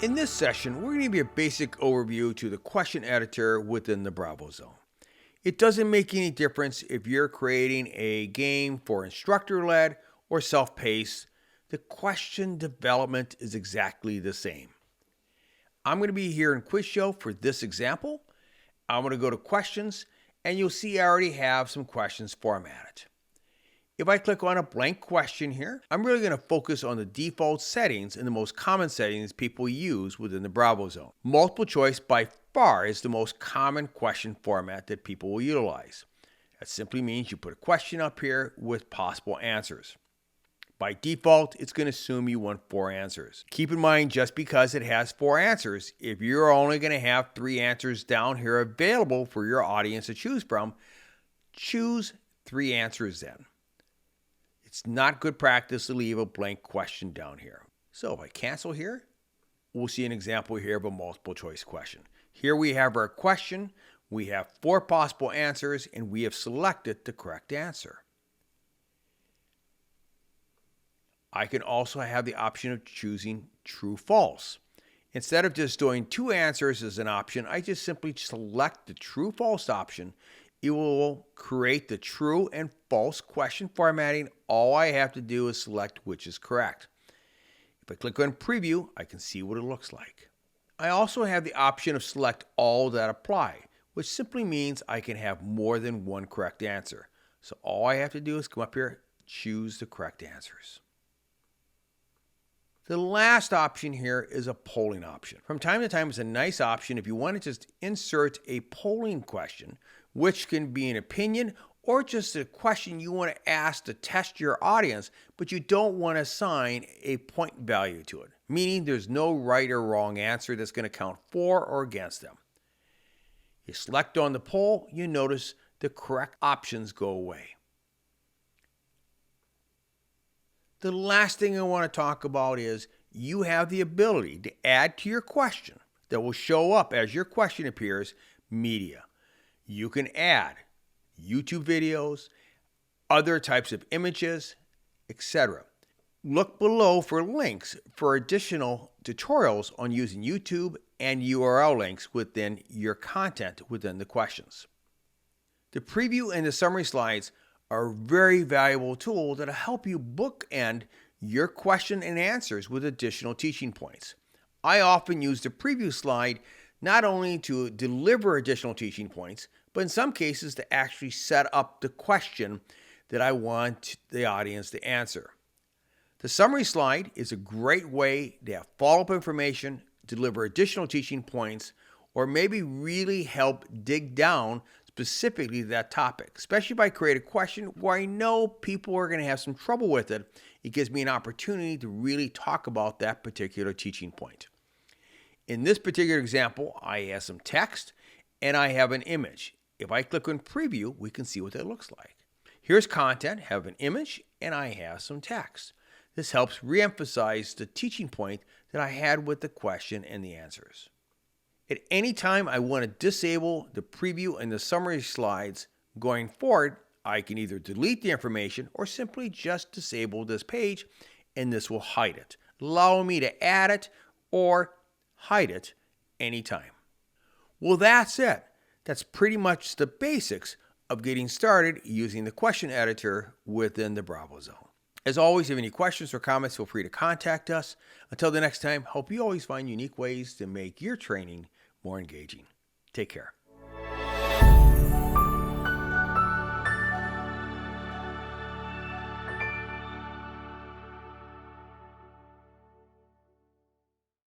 In this session, we're going to give you a basic overview to the question editor within the BravoZone. It doesn't make any difference if you're creating a game for instructor-led or self-paced. The question development is exactly the same. I'm going to be here in Quiz Show for this example. I'm going to go to questions, and you'll see I already have some questions formatted. If I click on a blank question here, I'm really going to focus on the default settings and the most common settings people use within the BravoZone. Multiple choice by far is the most common question format that people will utilize. That simply means you put a question up here with possible answers. By default, it's going to assume you want 4 answers. Keep in mind, just because it has 4 answers, if you're only going to have 3 answers down here available for your audience to choose from, choose 3 answers then. It's not good practice to leave a blank question down here. So if I cancel here, we'll see an example here of a multiple choice question. Here we have our question, we have 4 possible answers, and we have selected the correct answer. I can also have the option of choosing true, false. Instead of just doing 2 answers as an option, I just simply select the true, false option. It will create the true and false question formatting. All I have to do is select which is correct. If I click on preview, I can see what it looks like. I also have the option of select all that apply, which simply means I can have more than one correct answer. So all I have to do is come up here, choose the correct answers. The last option here is a polling option. From time to time, it's a nice option if you want to just insert a polling question, which can be an opinion or just a question you want to ask to test your audience, but you don't want to assign a point value to it, meaning there's no right or wrong answer that's going to count for or against them. You select on the poll, you notice the correct options go away. The last thing I want to talk about is you have the ability to add to your question that will show up as your question appears, media. You can add YouTube videos, other types of images, etc. Look below for links for additional tutorials on using YouTube and URL links within your content within the questions. The preview and the summary slides are a very valuable tool that'll help you bookend your question and answers with additional teaching points. I often use the preview slide not only to deliver additional teaching points, but in some cases to actually set up the question that I want the audience to answer. The summary slide is a great way to have follow-up information, deliver additional teaching points, or maybe really help dig down specifically to that topic, especially if I create a question where I know people are going to have some trouble with it. It gives me an opportunity to really talk about that particular teaching point. In this particular example, I have some text and I have an image. If I click on preview, we can see what that looks like. Here's content, have an image, and I have some text. This helps reemphasize the teaching point that I had with the question and the answers. At any time I want to disable the preview and the summary slides going forward, I can either delete the information or simply just disable this page, and this will hide it, allowing me to add it or hide it anytime. Well, that's it. That's pretty much the basics of getting started using the question editor within the BravoZone. As always, if you have any questions or comments, feel free to contact us. Until the next time, hope you always find unique ways to make your training more engaging. Take care.